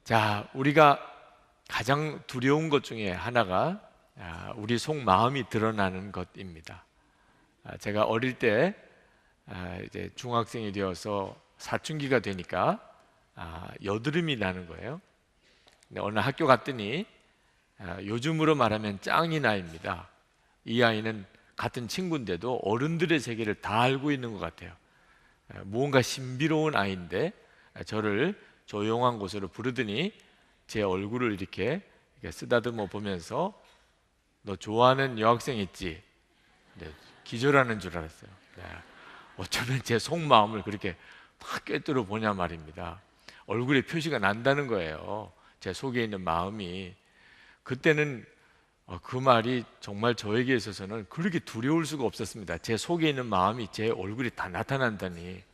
자, 우리가 가장 두려운 것 중에 하나가 우리 속마음이 드러나는 것입니다. 제가 어릴 때 이제 중학생이 되어서 사춘기가 되니까 여드름이 나는 거예요. 근데 어느 학교 갔더니 요즘으로 말하면 짱이 나입니다. 이 아이는 같은 친구인데도 어른들의 세계를 다 알고 있는 것 같아요. 무언가 신비로운 아이인데 저를 조용한 곳으로 부르더니 제 얼굴을 이렇게 쓰다듬어 보면서 너 좋아하는 여학생 있지? 네, 기절하는 줄 알았어요. 네, 어쩌면 제 속마음을 그렇게 막 꿰뚫어 보냐 말입니다. 얼굴에 표시가 난다는 거예요. 제 속에 있는 마음이. 그때는 그 말이 정말 저에게 있어서는 그렇게 두려울 수가 없었습니다. 제 속에 있는 마음이 제 얼굴에 다 나타난다니.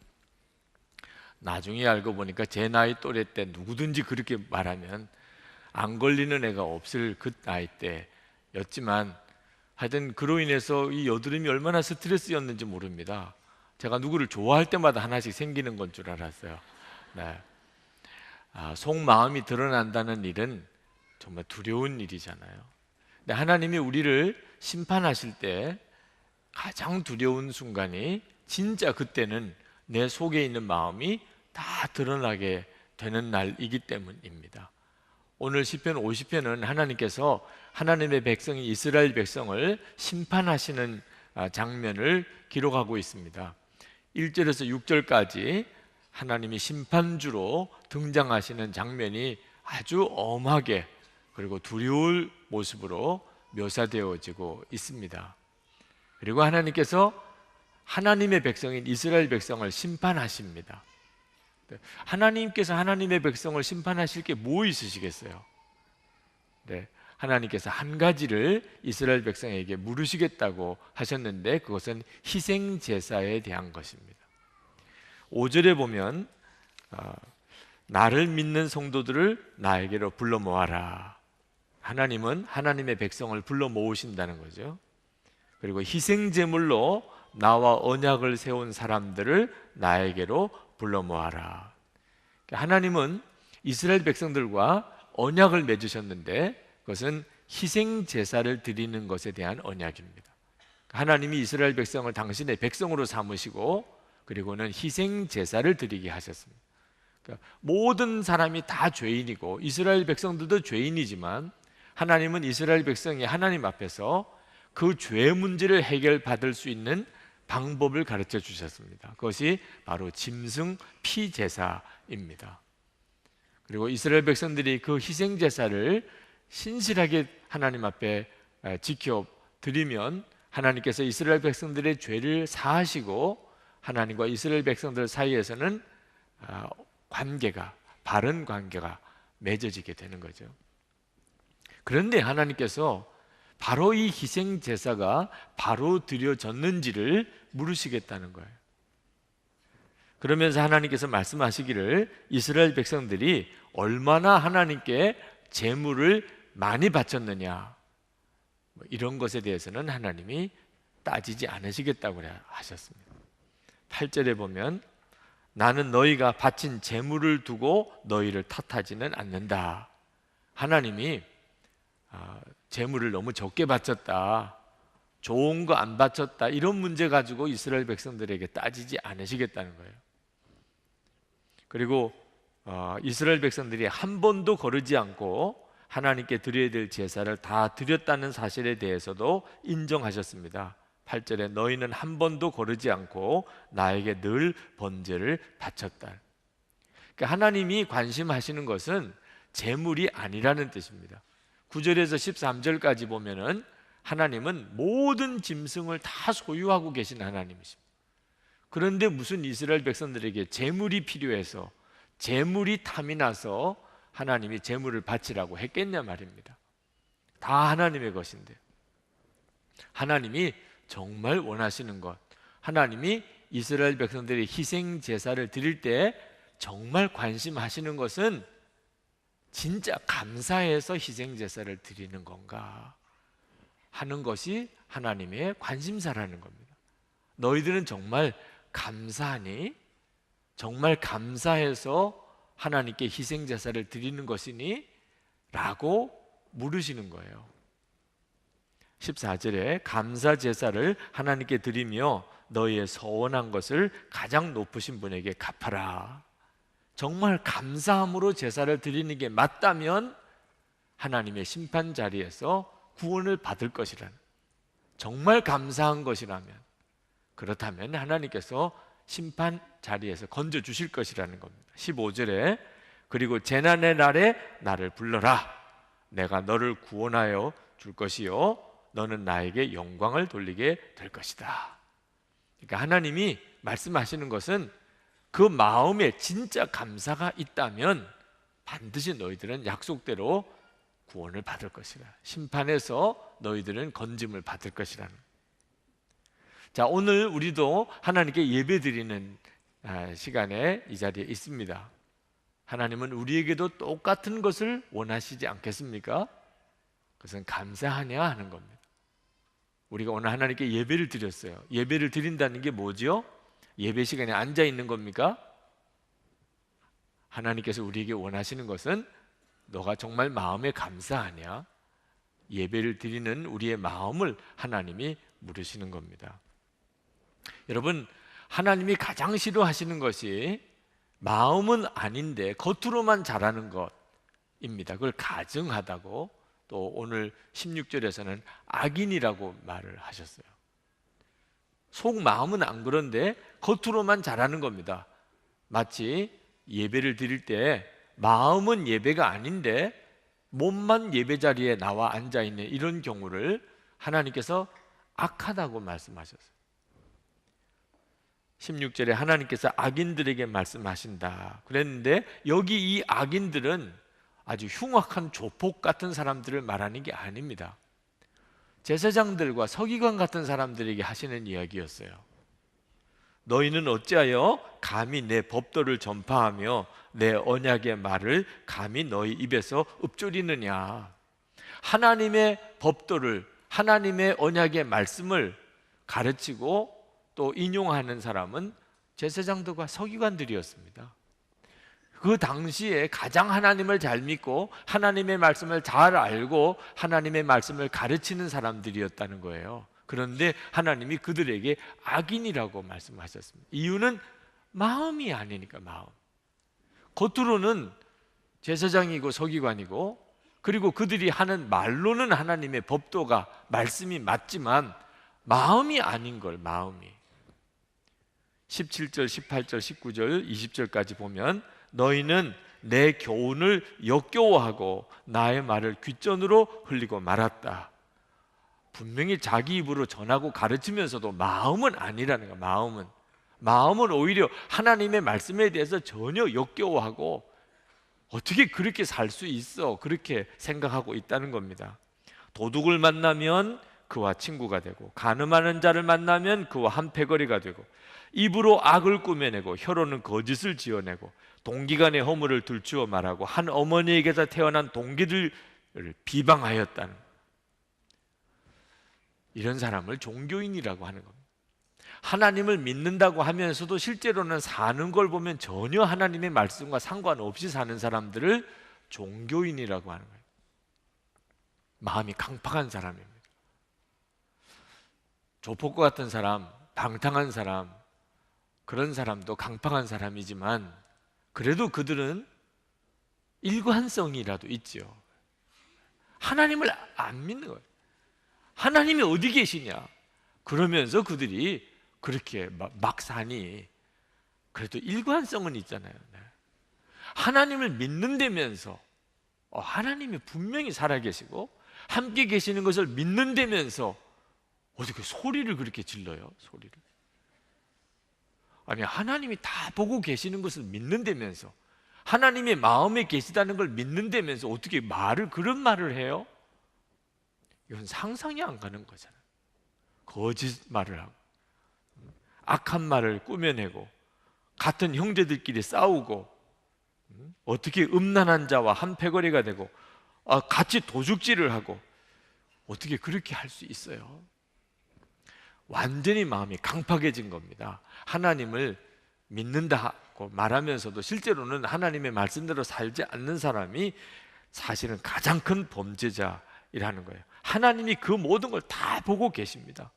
나중에 알고 보니까 제 나이 또래 때 누구든지 그렇게 말하면 안 걸리는 애가 없을 그 나이 때였지만, 하여튼 그로 인해서 이 여드름이 얼마나 스트레스였는지 모릅니다. 제가 누구를 좋아할 때마다 하나씩 생기는 건 줄 알았어요. 네. 속마음이 드러난다는 일은 정말 두려운 일이잖아요. 근데 하나님이 우리를 심판하실 때 가장 두려운 순간이 진짜 그때는 내 속에 있는 마음이 다 드러나게 되는 날이기 때문입니다. 오늘 시편 50편은 하나님께서 하나님의 백성 이스라엘 백성을 심판하시는 장면을 기록하고 있습니다. 1절에서 6절까지 하나님이 심판주로 등장하시는 장면이 아주 엄하게 그리고 두려울 모습으로 묘사되어지고 있습니다. 그리고 하나님께서 하나님의 백성인 이스라엘 백성을 심판하십니다. 하나님께서 하나님의 백성을 심판하실 게 뭐 있으시겠어요? 네, 하나님께서 한 가지를 이스라엘 백성에게 물으시겠다고 하셨는데 그것은 희생 제사에 대한 것입니다. 5절에 보면 나를 믿는 성도들을 나에게로 불러 모아라. 하나님은 하나님의 백성을 불러 모으신다는 거죠. 그리고 희생 제물로 나와 언약을 세운 사람들을 나에게로 불러 모아라. 하나님은 이스라엘 백성들과 언약을 맺으셨는데 그것은 희생 제사를 드리는 것에 대한 언약입니다. 하나님이 이스라엘 백성을 당신의 백성으로 삼으시고 그리고는 희생 제사를 드리게 하셨습니다. 그러니까 모든 사람이 다 죄인이고 이스라엘 백성들도 죄인이지만 하나님은 이스라엘 백성이 하나님 앞에서 그 죄 문제를 해결받을 수 있는 방법을 가르쳐 주셨습니다. 그것이 바로 짐승 피 제사입니다. 그리고 이스라엘 백성들이 그 희생 제사를 신실하게 하나님 앞에 지켜 드리면 하나님께서 이스라엘 백성들의 죄를 사하시고 하나님과 이스라엘 백성들 사이에서는 바른 관계가 맺어지게 되는 거죠. 그런데 하나님께서 바로 이 희생 제사가 바로 드려졌는지를 물으시겠다는 거예요. 그러면서 하나님께서 말씀하시기를 이스라엘 백성들이 얼마나 하나님께 제물을 많이 바쳤느냐, 이런 것에 대해서는 하나님이 따지지 않으시겠다고 하셨습니다. 8절에 보면 나는 너희가 바친 제물을 두고 너희를 탓하지는 않는다. 하나님이 제물을 너무 적게 바쳤다, 좋은 거 안 바쳤다, 이런 문제 가지고 이스라엘 백성들에게 따지지 않으시겠다는 거예요. 그리고 이스라엘 백성들이 한 번도 거르지 않고 하나님께 드려야 될 제사를 다 드렸다는 사실에 대해서도 인정하셨습니다. 8절에 너희는 한 번도 거르지 않고 나에게 늘 번제를 바쳤다. 그러니까 하나님이 관심하시는 것은 제물이 아니라는 뜻입니다. 9절에서 13절까지 보면은 하나님은 모든 짐승을 다 소유하고 계신 하나님이십니다. 그런데 무슨 이스라엘 백성들에게 제물이 필요해서 제물이 탐이 나서 하나님이 제물을 바치라고 했겠냐 말입니다. 다 하나님의 것인데, 하나님이 정말 원하시는 것, 하나님이 이스라엘 백성들이 희생 제사를 드릴 때 정말 관심하시는 것은 진짜 감사해서 희생 제사를 드리는 건가 하는 것이 하나님의 관심사라는 겁니다. 너희들은 정말 감사하니? 정말 감사해서 하나님께 희생 제사를 드리는 것이니? 라고 물으시는 거예요. 14절에 감사 제사를 하나님께 드리며 너희의 서원한 것을 가장 높으신 분에게 갚아라. 정말 감사함으로 제사를 드리는 게 맞다면 하나님의 심판 자리에서 구원을 받을 것이라는, 정말 감사한 것이라면, 그렇다면 하나님께서 심판 자리에서 건져 주실 것이라는 겁니다. 15절에 그리고 재난의 날에 나를 불러라. 내가 너를 구원하여 줄 것이요 너는 나에게 영광을 돌리게 될 것이다. 그러니까 하나님이 말씀하시는 것은 그 마음에 진짜 감사가 있다면 반드시 너희들은 약속대로 구원을 받을 것이라. 심판에서 너희들은 건짐을 받을 것이라는. 자, 오늘 우리도 하나님께 예배드리는 시간에 이 자리에 있습니다. 하나님은 우리에게도 똑같은 것을 원하시지 않겠습니까? 그것은 감사하냐 하는 겁니다. 우리가 오늘 하나님께 예배를 드렸어요. 예배를 드린다는 게 뭐죠? 예배 시간에 앉아 있는 겁니까? 하나님께서 우리에게 원하시는 것은 너가 정말 마음에 감사하냐? 예배를 드리는 우리의 마음을 하나님이 물으시는 겁니다. 여러분, 하나님이 가장 싫어하시는 것이 마음은 아닌데 겉으로만 잘하는 것입니다. 그걸 가증하다고, 또 오늘 16절에서는 악인이라고 말을 하셨어요. 속 마음은 안 그런데 겉으로만 잘하는 겁니다. 마치 예배를 드릴 때 마음은 예배가 아닌데 몸만 예배 자리에 나와 앉아 있는 이런 경우를 하나님께서 악하다고 말씀하셨어요. 16절에 하나님께서 악인들에게 말씀하신다 그랬는데, 여기 이 악인들은 아주 흉악한 조폭 같은 사람들을 말하는 게 아닙니다. 제사장들과 서기관 같은 사람들에게 하시는 이야기였어요. 너희는 어찌하여 감히 내 법도를 전파하며 내 언약의 말을 감히 너희 입에서 읊조리느냐. 하나님의 법도를, 하나님의 언약의 말씀을 가르치고 또 인용하는 사람은 제사장들과 서기관들이었습니다. 그 당시에 가장 하나님을 잘 믿고 하나님의 말씀을 잘 알고 하나님의 말씀을 가르치는 사람들이었다는 거예요. 그런데 하나님이 그들에게 악인이라고 말씀하셨습니다. 이유는 마음이 아니니까. 마음. 겉으로는 제사장이고 서기관이고, 그리고 그들이 하는 말로는 하나님의 법도가, 말씀이 맞지만 마음이 아닌 걸. 마음이. 17절, 18절, 19절, 20절까지 보면 너희는 내 교훈을 역겨워하고 나의 말을 귓전으로 흘리고 말았다. 분명히 자기 입으로 전하고 가르치면서도 마음은 아니라는 거야. 마음은 오히려 하나님의 말씀에 대해서 전혀 역겨워하고 어떻게 그렇게 살 수 있어, 그렇게 생각하고 있다는 겁니다. 도둑을 만나면 그와 친구가 되고, 간음하는 자를 만나면 그와 한패거리가 되고, 입으로 악을 꾸며내고 혀로는 거짓을 지어내고, 동기간의 허물을 들추어 말하고 한 어머니에게서 태어난 동기들을 비방하였다는, 이런 사람을 종교인이라고 하는 겁니다. 하나님을 믿는다고 하면서도 실제로는 사는 걸 보면 전혀 하나님의 말씀과 상관없이 사는 사람들을 종교인이라고 하는 거예요. 마음이 강팍한 사람입니다. 조폭과 같은 사람, 방탕한 사람, 그런 사람도 강팍한 사람이지만 그래도 그들은 일관성이라도 있죠. 하나님을 안 믿는 거예요. 하나님이 어디 계시냐? 그러면서 그들이 그렇게 막 사니 그래도 일관성은 있잖아요. 하나님을 믿는다면서 하나님이 분명히 살아계시고 함께 계시는 것을 믿는다면서 어떻게 소리를 그렇게 질러요? 소리를. 아니, 하나님이 다 보고 계시는 것을 믿는다면서, 하나님의 마음에 계시다는 걸 믿는다면서 어떻게 그런 말을 해요? 이건 상상이 안 가는 거잖아요. 거짓말을 하고 악한 말을 꾸며내고 같은 형제들끼리 싸우고, 어떻게 음란한 자와 한패거리가 되고 같이 도둑질을 하고 어떻게 그렇게 할 수 있어요? 완전히 마음이 강팍해진 겁니다. 하나님을 믿는다고 말하면서도 실제로는 하나님의 말씀대로 살지 않는 사람이 사실은 가장 큰 범죄자이라는 거예요. 하나님이 그 모든 걸 다 보고 계십니다.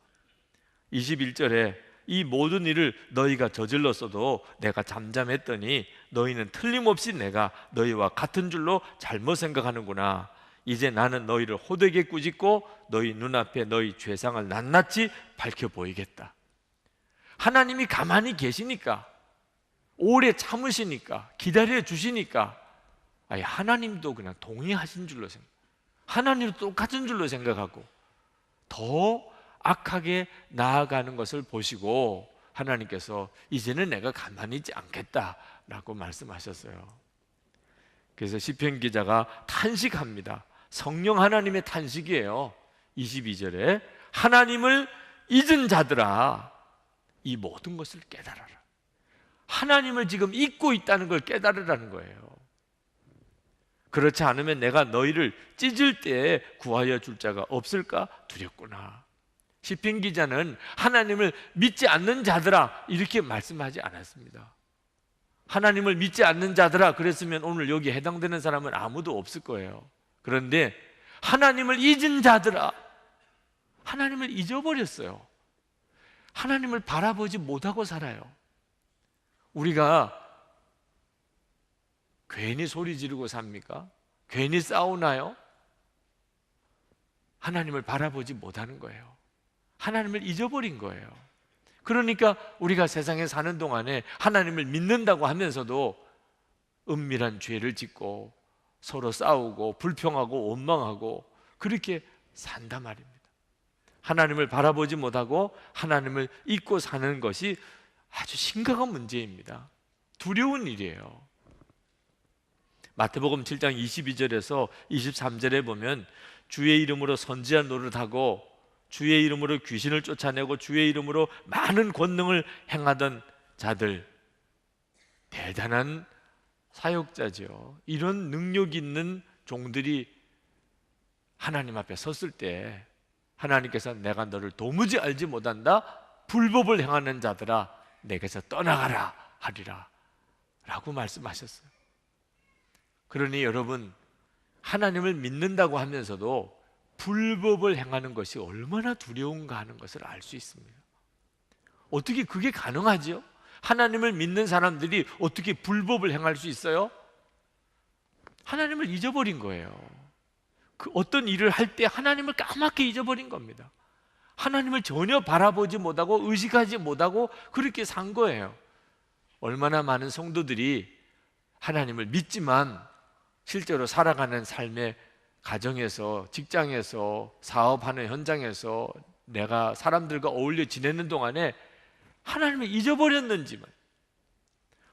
21절에 이 모든 일을 너희가 저질렀어도 내가 잠잠했더니 너희는 틀림없이 내가 너희와 같은 줄로 잘못 생각하는구나. 이제 나는 너희를 호되게 꾸짖고 너희 눈앞에 너희 죄상을 낱낱이 밝혀 보이겠다. 하나님이 가만히 계시니까, 오래 참으시니까, 기다려 주시니까 하나님도 그냥 동의하신 줄로 하나님도 똑같은 줄로 생각하고 더 악하게 나아가는 것을 보시고 하나님께서 이제는 내가 가만히 있지 않겠다라고 말씀하셨어요. 그래서 시편 기자가 탄식합니다. 성령 하나님의 탄식이에요. 22절에 하나님을 잊은 자들아 이 모든 것을 깨달아라. 하나님을 지금 잊고 있다는 걸 깨달으라는 거예요. 그렇지 않으면 내가 너희를 찢을 때에 구하여 줄 자가 없을까 두렵구나. 시편 기자는 하나님을 믿지 않는 자들아 이렇게 말씀하지 않았습니다. 하나님을 믿지 않는 자들아 그랬으면 오늘 여기 해당되는 사람은 아무도 없을 거예요. 그런데 하나님을 잊은 자들아, 하나님을 잊어버렸어요. 하나님을 바라보지 못하고 살아요. 우리가 괜히 소리 지르고 삽니까? 괜히 싸우나요? 하나님을 바라보지 못하는 거예요. 하나님을 잊어버린 거예요. 그러니까 우리가 세상에 사는 동안에 하나님을 믿는다고 하면서도 은밀한 죄를 짓고 서로 싸우고 불평하고 원망하고 그렇게 산단 말입니다. 하나님을 바라보지 못하고 하나님을 잊고 사는 것이 아주 심각한 문제입니다. 두려운 일이에요. 마태복음 7장 22절에서 23절에 보면 주의 이름으로 선지한 노릇하고 주의 이름으로 귀신을 쫓아내고 주의 이름으로 많은 권능을 행하던 자들, 대단한 사역자죠. 이런 능력 있는 종들이 하나님 앞에 섰을 때 하나님께서 내가 너를 도무지 알지 못한다, 불법을 행하는 자들아 내게서 떠나가라 하리라 라고 말씀하셨어요. 그러니 여러분, 하나님을 믿는다고 하면서도 불법을 행하는 것이 얼마나 두려운가 하는 것을 알 수 있습니다. 어떻게 그게 가능하죠? 하나님을 믿는 사람들이 어떻게 불법을 행할 수 있어요? 하나님을 잊어버린 거예요. 그 어떤 일을 할 때 하나님을 까맣게 잊어버린 겁니다. 하나님을 전혀 바라보지 못하고 의식하지 못하고 그렇게 산 거예요. 얼마나 많은 성도들이 하나님을 믿지만 실제로 살아가는 삶의 가정에서, 직장에서, 사업하는 현장에서 내가 사람들과 어울려 지내는 동안에 하나님을 잊어버렸는지만,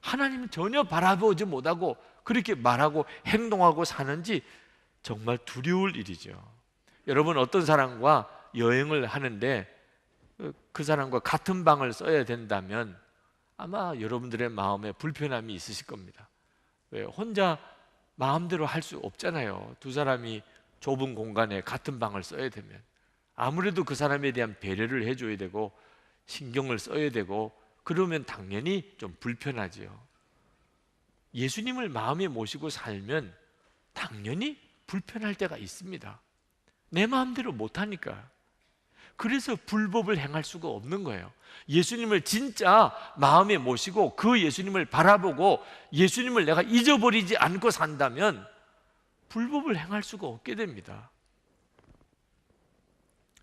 하나님을 전혀 바라보지 못하고 그렇게 말하고 행동하고 사는지 정말 두려울 일이죠. 여러분, 어떤 사람과 여행을 하는데 그 사람과 같은 방을 써야 된다면 아마 여러분들의 마음에 불편함이 있으실 겁니다. 왜? 혼자 마음대로 할 수 없잖아요. 두 사람이 좁은 공간에 같은 방을 써야 되면 아무래도 그 사람에 대한 배려를 해줘야 되고 신경을 써야 되고 그러면 당연히 좀 불편하지요. 예수님을 마음에 모시고 살면 당연히 불편할 때가 있습니다. 내 마음대로 못하니까. 그래서 불법을 행할 수가 없는 거예요. 예수님을 진짜 마음에 모시고 그 예수님을 바라보고 예수님을 내가 잊어버리지 않고 산다면 불법을 행할 수가 없게 됩니다.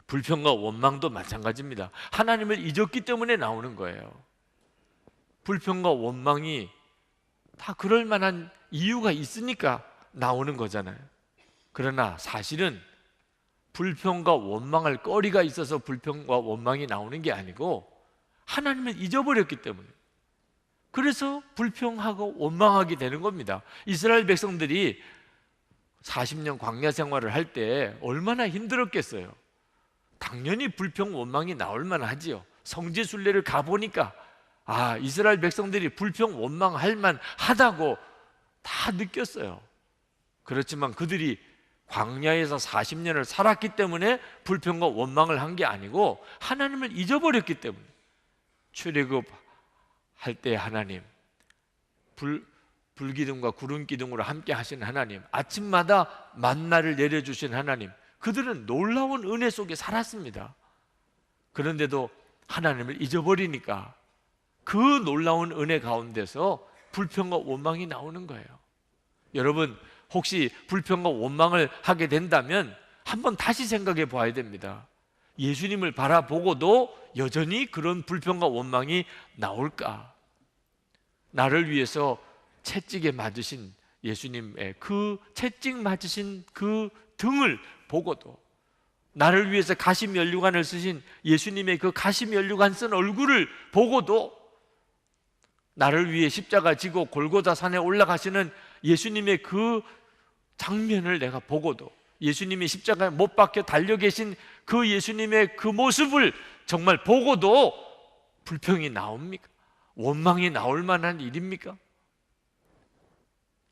불평과 원망도 마찬가지입니다. 하나님을 잊었기 때문에 나오는 거예요. 불평과 원망이 다 그럴 만한 이유가 있으니까 나오는 거잖아요. 그러나 사실은 불평과 원망할 거리가 있어서 불평과 원망이 나오는 게 아니고 하나님을 잊어버렸기 때문에, 그래서 불평하고 원망하게 되는 겁니다. 이스라엘 백성들이 40년 광야 생활을 할 때 얼마나 힘들었겠어요. 당연히 불평 원망이 나올 만하지요. 성지 순례를 가보니까 이스라엘 백성들이 불평 원망할 만하다고 다 느꼈어요. 그렇지만 그들이 광야에서 40년을 살았기 때문에 불평과 원망을 한 게 아니고 하나님을 잊어버렸기 때문에, 출애굽 때 하나님, 불기둥과 구름기둥으로 함께 하시는 하나님, 아침마다 만나를 내려주신 하나님, 그들은 놀라운 은혜 속에 살았습니다. 그런데도 하나님을 잊어버리니까 그 놀라운 은혜 가운데서 불평과 원망이 나오는 거예요. 여러분, 혹시 불평과 원망을 하게 된다면 한번 다시 생각해 봐야 됩니다. 예수님을 바라보고도 여전히 그런 불평과 원망이 나올까? 나를 위해서 채찍에 맞으신 예수님의 그 채찍 맞으신 그 등을 보고도, 나를 위해서 가시면류관을 쓰신 예수님의 그 가시면류관 쓴 얼굴을 보고도, 나를 위해 십자가 지고 골고다 산에 올라가시는 예수님의 그 장면을 내가 보고도, 예수님이 십자가에 못 박혀 달려 계신 그 예수님의 그 모습을 정말 보고도 불평이 나옵니까? 원망이 나올 만한 일입니까?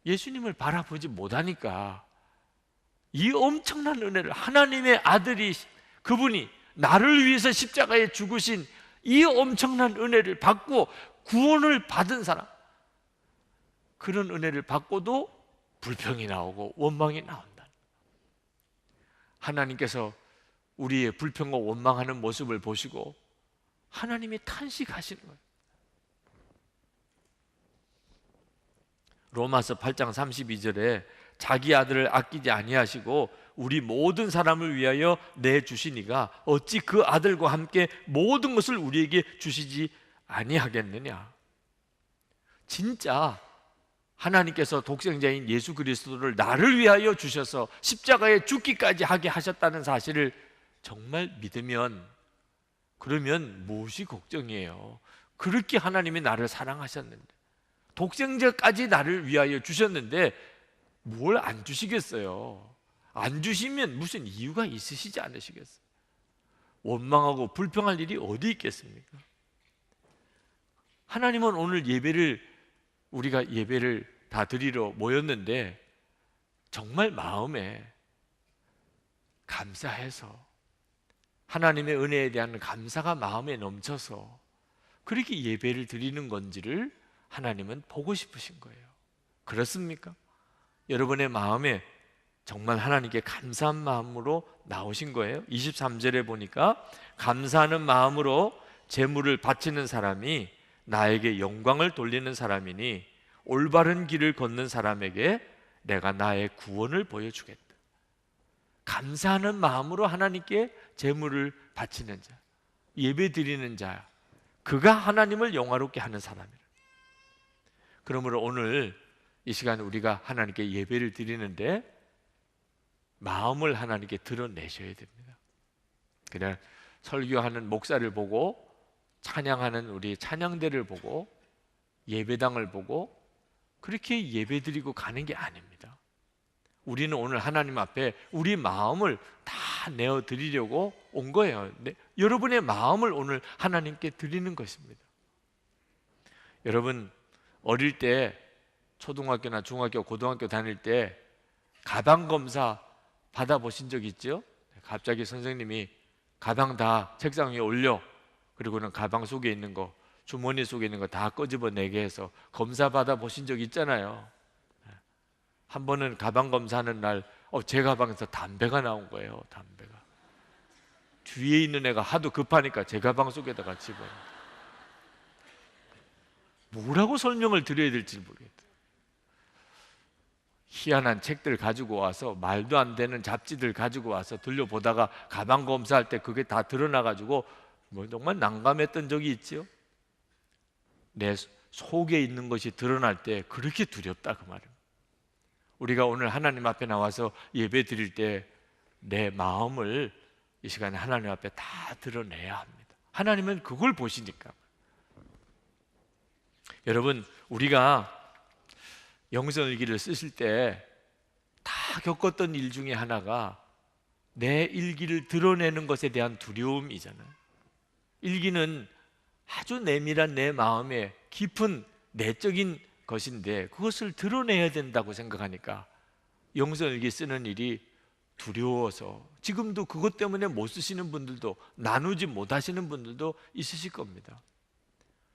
예수님을 바라보지 못하니까 이 엄청난 은혜를, 하나님의 아들이, 그분이 나를 위해서 십자가에 죽으신 이 엄청난 은혜를 받고 구원을 받은 사람, 그런 은혜를 받고도 불평이 나오고 원망이 나온다. 하나님께서 우리의 불평과 원망하는 모습을 보시고 하나님이 탄식하시는 거예요. 로마서 8장 32절에 자기 아들을 아끼지 아니하시고 우리 모든 사람을 위하여 내주시니가 어찌 그 아들과 함께 모든 것을 우리에게 주시지 아니하겠느냐. 진짜 하나님께서 독생자인 예수 그리스도를 나를 위하여 주셔서 십자가에 죽기까지 하게 하셨다는 사실을 정말 믿으면, 그러면 무엇이 걱정이에요? 그렇게 하나님이 나를 사랑하셨는데, 독생자까지 나를 위하여 주셨는데 뭘 안 주시겠어요? 안 주시면 무슨 이유가 있으시지 않으시겠어요? 원망하고 불평할 일이 어디 있겠습니까? 하나님은 오늘 우리가 예배를 다 드리러 모였는데 정말 마음에 감사해서, 하나님의 은혜에 대한 감사가 마음에 넘쳐서 그렇게 예배를 드리는 건지를 하나님은 보고 싶으신 거예요. 그렇습니까? 여러분의 마음에 정말 하나님께 감사한 마음으로 나오신 거예요? 23절에 보니까 감사하는 마음으로 제물을 바치는 사람이 나에게 영광을 돌리는 사람이니 올바른 길을 걷는 사람에게 내가 나의 구원을 보여주겠다. 감사하는 마음으로 하나님께 제물을 바치는 자, 예배 드리는 자, 그가 하나님을 영화롭게 하는 사람이라. 그러므로 오늘 이 시간 우리가 하나님께 예배를 드리는데 마음을 하나님께 드러내셔야 됩니다. 그냥 설교하는 목사를 보고, 찬양하는 우리 찬양대를 보고, 예배당을 보고 그렇게 예배드리고 가는 게 아닙니다. 우리는 오늘 하나님 앞에 우리 마음을 다 내어드리려고 온 거예요. 여러분의 마음을 오늘 하나님께 드리는 것입니다. 여러분, 어릴 때 초등학교나 중학교, 고등학교 다닐 때 가방 검사 받아보신 적 있죠? 갑자기 선생님이 가방 다 책상 위에 올려, 그리고는 가방 속에 있는 거, 주머니 속에 있는 거 다 꺼집어내게 해서 검사 받아보신 적 있잖아요. 한 번은 가방 검사하는 날 제 가방에서 담배가 나온 거예요. 담배가. 뒤에 있는 애가 하도 급하니까 제 가방 속에다가 집어요. 뭐라고 설명을 드려야 될지 모르겠어요. 희한한 책들 가지고 와서, 말도 안 되는 잡지들 가지고 와서 들려보다가 가방 검사할 때 그게 다 드러나가지고 정말 난감했던 적이 있지요. 내 속에 있는 것이 드러날 때 그렇게 두렵다, 그 말은. 우리가 오늘 하나님 앞에 나와서 예배 드릴 때 내 마음을 이 시간에 하나님 앞에 다 드러내야 합니다. 하나님은 그걸 보시니까. 여러분, 우리가 영성일기를 쓰실 때 다 겪었던 일 중에 하나가 내 일기를 드러내는 것에 대한 두려움이잖아요. 일기는 아주 내밀한 내 마음의 깊은 내적인 것인데 그것을 드러내야 된다고 생각하니까 영성일기 쓰는 일이 두려워서, 지금도 그것 때문에 못 쓰시는 분들도, 나누지 못하시는 분들도 있으실 겁니다.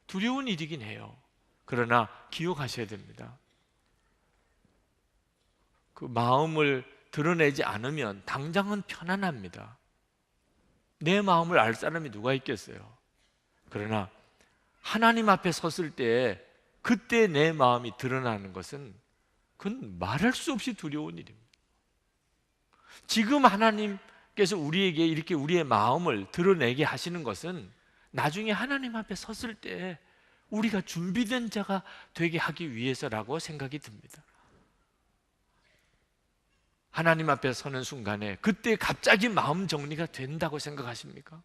두려운 일이긴 해요. 그러나 기억하셔야 됩니다. 그 마음을 드러내지 않으면 당장은 편안합니다. 내 마음을 알 사람이 누가 있겠어요? 그러나 하나님 앞에 섰을 때 그때 내 마음이 드러나는 것은 그건 말할 수 없이 두려운 일입니다. 지금 하나님께서 우리에게 이렇게 우리의 마음을 드러내게 하시는 것은 나중에 하나님 앞에 섰을 때 우리가 준비된 자가 되게 하기 위해서라고 생각이 듭니다. 하나님 앞에 서는 순간에 그때 갑자기 마음 정리가 된다고 생각하십니까?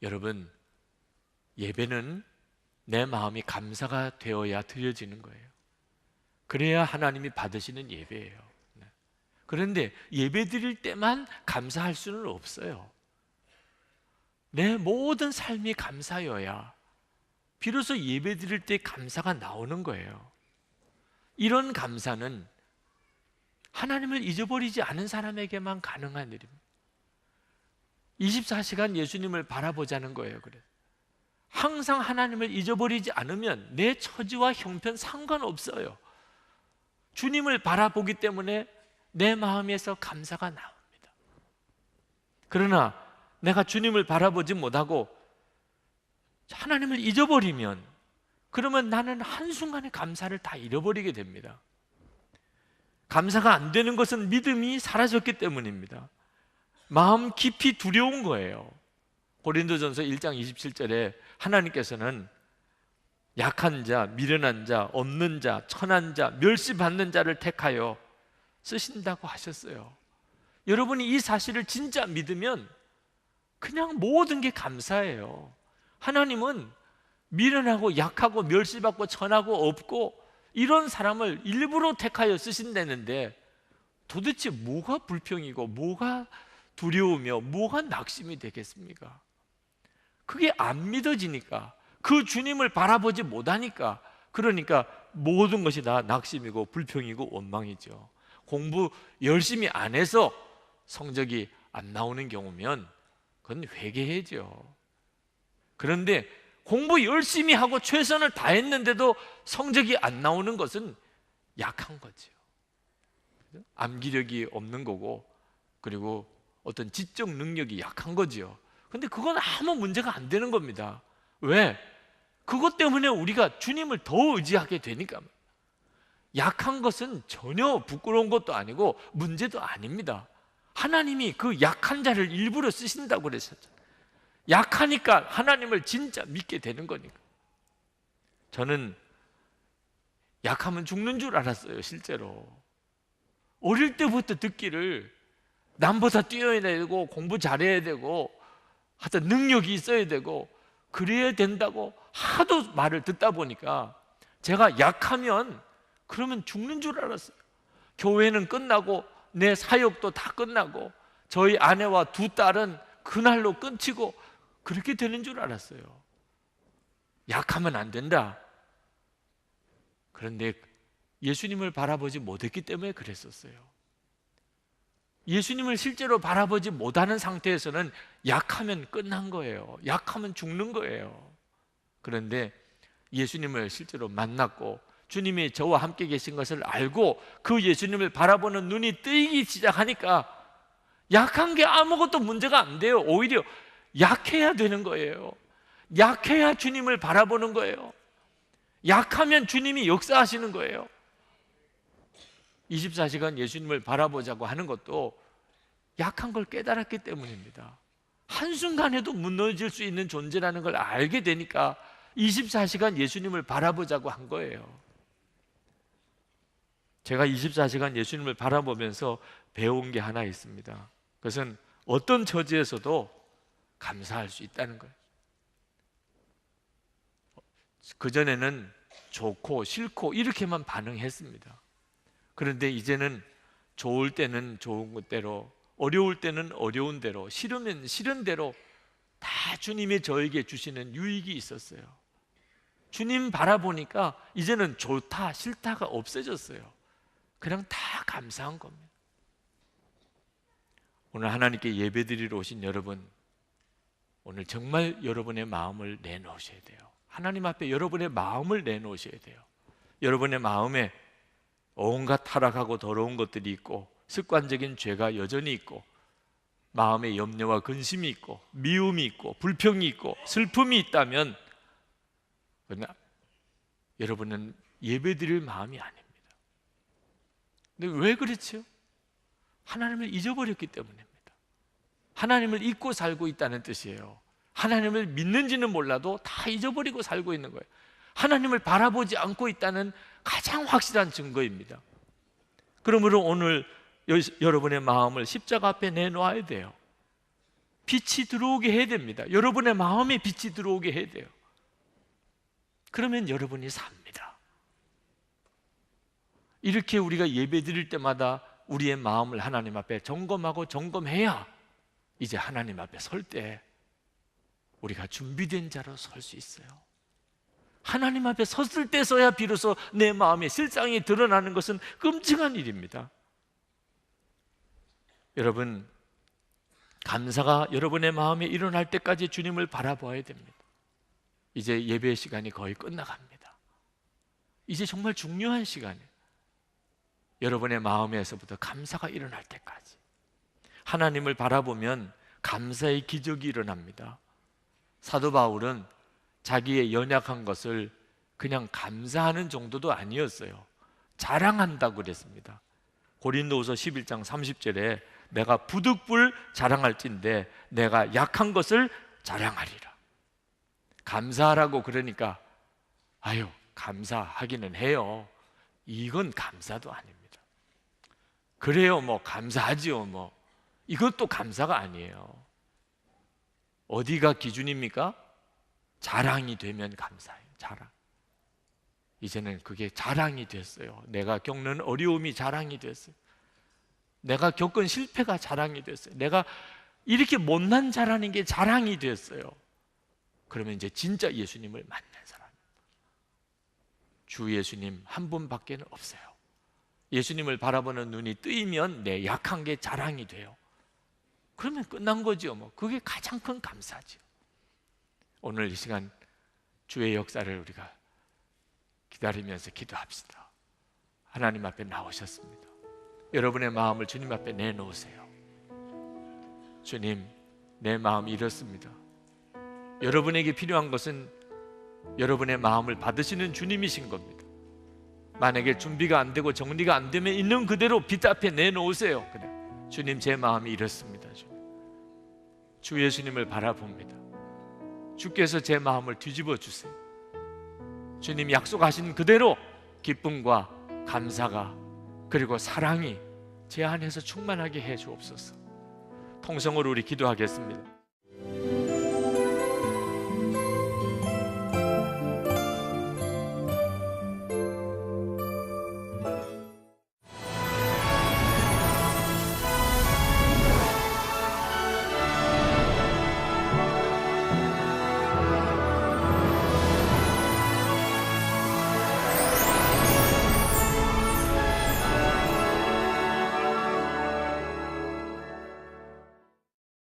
여러분, 예배는 내 마음이 감사가 되어야 드려지는 거예요. 그래야 하나님이 받으시는 예배예요. 그런데 예배 드릴 때만 감사할 수는 없어요. 내 모든 삶이 감사여야 비로소 예배 드릴 때 감사가 나오는 거예요. 이런 감사는 하나님을 잊어버리지 않은 사람에게만 가능한 일입니다. 24시간 예수님을 바라보자는 거예요. 그래. 항상 하나님을 잊어버리지 않으면 내 처지와 형편 상관없어요. 주님을 바라보기 때문에 내 마음에서 감사가 나옵니다. 그러나 내가 주님을 바라보지 못하고 하나님을 잊어버리면 그러면 나는 한순간에 감사를 다 잃어버리게 됩니다. 감사가 안 되는 것은 믿음이 사라졌기 때문입니다. 마음 깊이 두려운 거예요. 고린도전서 1장 27절에 하나님께서는 약한 자, 미련한 자, 없는 자, 천한 자, 멸시받는 자를 택하여 쓰신다고 하셨어요. 여러분이 이 사실을 진짜 믿으면 그냥 모든 게 감사해요. 하나님은 미련하고 약하고 멸시받고 천하고 없고 이런 사람을 일부러 택하여 쓰신다는데 도대체 뭐가 불평이고 뭐가 두려우며 뭐가 낙심이 되겠습니까? 그게 안 믿어지니까, 그 주님을 바라보지 못하니까, 그러니까 모든 것이 다 낙심이고 불평이고 원망이죠. 공부 열심히 안 해서 성적이 안 나오는 경우면 그건 회개해야죠. 그런데 공부 열심히 하고 최선을 다했는데도 성적이 안 나오는 것은 약한 거죠. 암기력이 없는 거고, 그리고 어떤 지적 능력이 약한 거지요. 근데 그건 아무 문제가 안 되는 겁니다. 왜? 그것 때문에 우리가 주님을 더 의지하게 되니까. 약한 것은 전혀 부끄러운 것도 아니고 문제도 아닙니다. 하나님이 그 약한 자를 일부러 쓰신다고 그랬었죠. 약하니까 하나님을 진짜 믿게 되는 거니까. 저는 약하면 죽는 줄 알았어요. 실제로 어릴 때부터 듣기를 남보다 뛰어야 되고 공부 잘해야 되고 하여튼 능력이 있어야 되고 그래야 된다고 하도 말을 듣다 보니까 제가 약하면 그러면 죽는 줄 알았어요. 교회는 끝나고 내 사역도 다 끝나고 저희 아내와 두 딸은 그날로 끝이고 그렇게 되는 줄 알았어요. 약하면 안 된다. 그런데 예수님을 바라보지 못했기 때문에 그랬었어요. 예수님을 실제로 바라보지 못하는 상태에서는 약하면 끝난 거예요. 약하면 죽는 거예요. 그런데 예수님을 실제로 만났고 주님이 저와 함께 계신 것을 알고 그 예수님을 바라보는 눈이 뜨이기 시작하니까 약한 게 아무것도 문제가 안 돼요. 오히려 약해야 되는 거예요. 약해야 주님을 바라보는 거예요. 약하면 주님이 역사하시는 거예요. 24시간 예수님을 바라보자고 하는 것도 약한 걸 깨달았기 때문입니다. 한순간에도 무너질 수 있는 존재라는 걸 알게 되니까 24시간 예수님을 바라보자고 한 거예요. 제가 24시간 예수님을 바라보면서 배운 게 하나 있습니다. 그것은 어떤 처지에서도 감사할 수 있다는 거예요. 그전에는 좋고 싫고 이렇게만 반응했습니다. 그런데 이제는 좋을 때는 좋은 대로, 어려울 때는 어려운 대로, 싫으면 싫은 대로 다 주님이 저에게 주시는 유익이 있었어요. 주님 바라보니까 이제는 좋다 싫다가 없어졌어요. 그냥 다 감사한 겁니다. 오늘 하나님께 예배드리러 오신 여러분, 오늘 정말 여러분의 마음을 내놓으셔야 돼요. 하나님 앞에 여러분의 마음을 내놓으셔야 돼요. 여러분의 마음에 온갖 타락하고 더러운 것들이 있고 습관적인 죄가 여전히 있고 마음에 염려와 근심이 있고 미움이 있고 불평이 있고 슬픔이 있다면 여러분은 예배드릴 마음이 아닙니다. 근데 왜 그렇죠? 하나님을 잊어버렸기 때문입니다. 하나님을 잊고 살고 있다는 뜻이에요. 하나님을 믿는지는 몰라도 다 잊어버리고 살고 있는 거예요. 하나님을 바라보지 않고 있다는 가장 확실한 증거입니다. 그러므로 오늘 여러분의 마음을 십자가 앞에 내놓아야 돼요. 빛이 들어오게 해야 됩니다. 여러분의 마음에 빛이 들어오게 해야 돼요. 그러면 여러분이 삽니다. 이렇게 우리가 예배 드릴 때마다 우리의 마음을 하나님 앞에 점검하고 점검해야 이제 하나님 앞에 설 때 우리가 준비된 자로 설 수 있어요. 하나님 앞에 섰을 때서야 비로소 내 마음의 실상이 드러나는 것은 끔찍한 일입니다. 여러분, 감사가 여러분의 마음에 일어날 때까지 주님을 바라보아야 됩니다. 이제 예배 시간이 거의 끝나갑니다. 이제 정말 중요한 시간이에요. 여러분의 마음에서부터 감사가 일어날 때까지 하나님을 바라보면 감사의 기적이 일어납니다. 사도 바울은 자기의 연약한 것을 그냥 감사하는 정도도 아니었어요. 자랑한다고 그랬습니다. 고린도후서 11장 30절에 내가 부득불 자랑할진대 내가 약한 것을 자랑하리라. 감사하라고 그러니까 아유 감사하기는 해요. 이건 감사도 아닙니다. 그래요 뭐 감사하지요 뭐 이것도 감사가 아니에요. 어디가 기준입니까? 자랑이 되면 감사해요. 자랑. 이제는 그게 자랑이 됐어요. 내가 겪는 어려움이 자랑이 됐어요. 내가 겪은 실패가 자랑이 됐어요. 내가 이렇게 못난 자라는 게 자랑이 됐어요. 그러면 이제 진짜 예수님을 만난 사람. 주 예수님 한 분밖에 없어요. 예수님을 바라보는 눈이 뜨이면 내 약한 게 자랑이 돼요. 그러면 끝난 거죠. 뭐 그게 가장 큰 감사죠. 오늘 이 시간 주의 역사를 우리가 기다리면서 기도합시다. 하나님 앞에 나오셨습니다. 여러분의 마음을 주님 앞에 내놓으세요. 주님, 내 마음이 이렇습니다. 여러분에게 필요한 것은 여러분의 마음을 받으시는 주님이신 겁니다. 만약에 준비가 안 되고 정리가 안 되면 있는 그대로 빛 앞에 내놓으세요. 그래. 주님, 제 마음이 이렇습니다. 주님. 주 예수님을 바라봅니다. 주께서 제 마음을 뒤집어 주세요. 주님 약속하신 그대로 기쁨과 감사가 그리고 사랑이 제 안에서 충만하게 해 주옵소서. 통성으로 우리 기도하겠습니다.